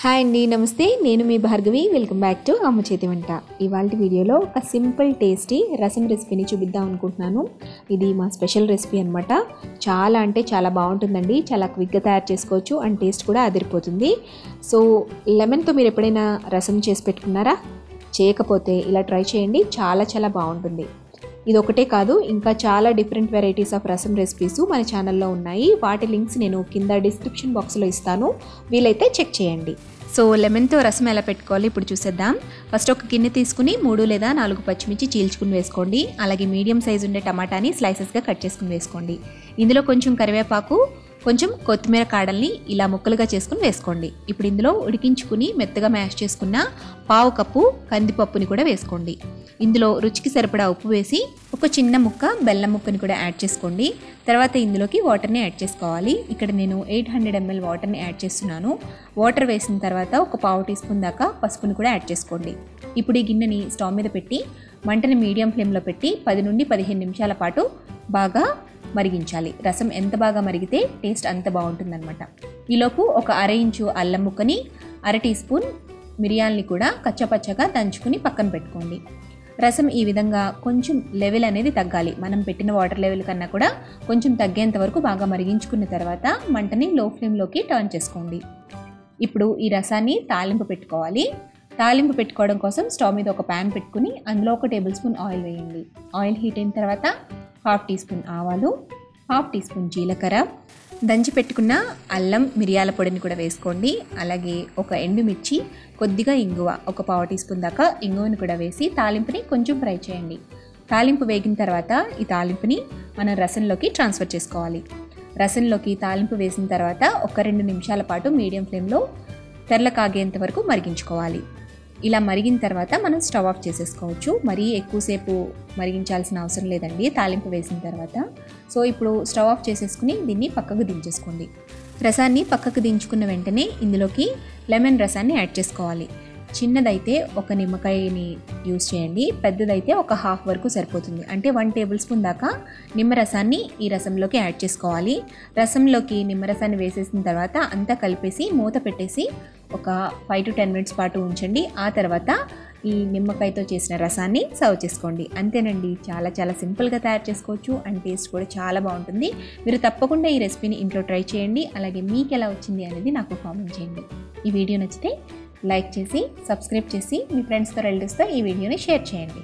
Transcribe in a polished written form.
Hi అండి, నమస్తే. నేను మీ భార్గవి. వెల్కమ్ బ్యాక్ టు అమ్మ చేతి వంట. ఇవాళ వీడియోలో ఒక సింపుల్ టేస్టీ రసం రెసిపీని చూపిద్దాం అనుకుంటున్నాను. ఇది మా స్పెషల్ రెసిపీ అనమాట. చాలా అంటే చాలా బాగుంటుందండి. చాలా క్విక్గా తయారు చేసుకోవచ్చు అండ్ టేస్ట్ కూడా అదిరిపోతుంది. సో లెమన్తో మీరు ఎప్పుడైనా రసం చేసి పెట్టుకున్నారా? చేయకపోతే ఇలా ట్రై చేయండి. చాలా చాలా బాగుంటుంది. ఇది ఒకటే కాదు, ఇంకా చాలా డిఫరెంట్ వెరైటీస్ ఆఫ్ రసం రెసిపీస్ మన ఛానల్లో ఉన్నాయి. వాటి లింక్స్ నేను కింద డిస్క్రిప్షన్ బాక్స్లో ఇస్తాను, వీలైతే చెక్ చేయండి. సో లెమన్తో రసం ఎలా పెట్టుకోవాలి ఇప్పుడు చూసేద్దాం. ఫస్ట్ ఒక గిన్నె తీసుకుని 3 లేదా 4 పచ్చిమిర్చి చీల్చుకుని వేసుకోండి. అలాగే మీడియం సైజు ఉండే టమాటాని స్లైసెస్గా కట్ చేసుకుని వేసుకోండి. ఇందులో కొంచెం కరివేపాకు, కొంచెం కొత్తిమీర కాడల్ని ఇలా ముక్కలుగా చేసుకుని వేసుకోండి. ఇప్పుడు ఇందులో ఉడికించుకుని మెత్తగా మ్యాష్ చేసుకున్న 1/2 కప్పు కందిపప్పుని కూడా వేసుకోండి. ఇందులో రుచికి సరిపడా ఉప్పు వేసి ఒక చిన్న ముక్క బెల్లం ముక్కని కూడా యాడ్ చేసుకోండి. తర్వాత ఇందులోకి వాటర్ని యాడ్ చేసుకోవాలి. ఇక్కడ నేను 800 ml వాటర్ని యాడ్ చేస్తున్నాను. వాటర్ వేసిన తర్వాత ఒక 1/2 టీ స్పూన్ దాకా పసుపుని కూడా యాడ్ చేసుకోండి. ఇప్పుడు ఈ గిన్నెని స్టవ్ మీద పెట్టి మంటని మీడియం ఫ్లేమ్లో పెట్టి 10 నుండి 15 నిమిషాల పాటు బాగా మరిగించాలి. రసం ఎంత బాగా మరిగితే టేస్ట్ అంత బాగుంటుందన్నమాట. ఈలోపు ఒక 1/2 ఇంచు అల్లం ముక్కని, 1/2 టీ స్పూన్ మిరియాలని కూడా కచ్చపచ్చగా దంచుకుని పక్కన పెట్టుకోండి. రసం ఈ విధంగా కొంచెం లెవెల్ అనేది తగ్గాలి. మనం పెట్టిన వాటర్ లెవెల్ కన్నా కూడా కొంచెం తగ్గేంత వరకు బాగా మరిగించుకున్న తర్వాత మంటని లో ఫ్లేమ్లోకి టర్న్ చేసుకోండి. ఇప్పుడు ఈ రసాన్ని తాలింపు పెట్టుకోవాలి. తాలింపు పెట్టుకోవడం కోసం స్టవ్ మీద ఒక ప్యాన్ పెట్టుకుని అందులో 1 టేబుల్ స్పూన్ ఆయిల్ వేయండి. ఆయిల్ హీట్ అయిన తర్వాత 1/2 టీ స్పూన్ ఆవాలు, 1/2 టీ స్పూన్ జీలకర్ర, దంచి పెట్టుకున్న అల్లం మిరియాల పొడిని కూడా వేసుకోండి. అలాగే ఒక ఎండుమిర్చి, కొద్దిగా ఇంగువ, ఒక 1/2 టీ స్పూన్ దాకా ఇంగువని కూడా వేసి తాలింపుని కొంచెం ఫ్రై చేయండి. తాలింపు వేగిన తర్వాత ఈ తాలింపుని మనం రసంలోకి ట్రాన్స్ఫర్ చేసుకోవాలి. రసంలోకి తాలింపు వేసిన తర్వాత ఒక 2 నిమిషాల పాటు మీడియం ఫ్లేమ్లో తెరల కాగేంత వరకు మరిగించుకోవాలి. ఇలా మరిగిన తర్వాత మనం స్టవ్ ఆఫ్ చేసేసుకోవచ్చు. మరీ ఎక్కువసేపు మరిగించాల్సిన అవసరం లేదండి తాలింపు వేసిన తర్వాత. సో ఇప్పుడు స్టవ్ ఆఫ్ చేసేసుకుని దీన్ని పక్కకు దించేసుకోండి. రసాన్ని పక్కకు దించుకున్న వెంటనే ఇందులోకి లెమన్ రసాన్ని యాడ్ చేసుకోవాలి. చిన్నదైతే ఒక నిమ్మకాయని యూస్ చేయండి, పెద్దదైతే ఒక 1/2 వరకు సరిపోతుంది. అంటే 1 టేబుల్ స్పూన్ దాకా నిమ్మరసాన్ని ఈ రసంలోకి యాడ్ చేసుకోవాలి. రసంలోకి నిమ్మరసాన్ని వేసేసిన తర్వాత అంతా కలిపేసి మూత పెట్టేసి ఒక 5 to 10 మినిట్స్ పాటు ఉంచండి. ఆ తర్వాత ఈ నిమ్మకాయతో చేసిన రసాన్ని సర్వ్ చేసుకోండి. అంతేనండి, చాలా చాలా సింపుల్గా తయారు చేసుకోవచ్చు అండ్ టేస్ట్ కూడా చాలా బాగుంటుంది. మీరు తప్పకుండా ఈ రెసిపీని ఇంట్లో ట్రై చేయండి. అలాగే మీకు ఎలా వచ్చింది అనేది నాకు కామెంట్ చేయండి. ఈ వీడియో నచ్చితే లైక్ చేసి, సబ్స్క్రైబ్ చేసి మీ ఫ్రెండ్స్తో, రిలేటివ్స్తో ఈ వీడియోని షేర్ చేయండి.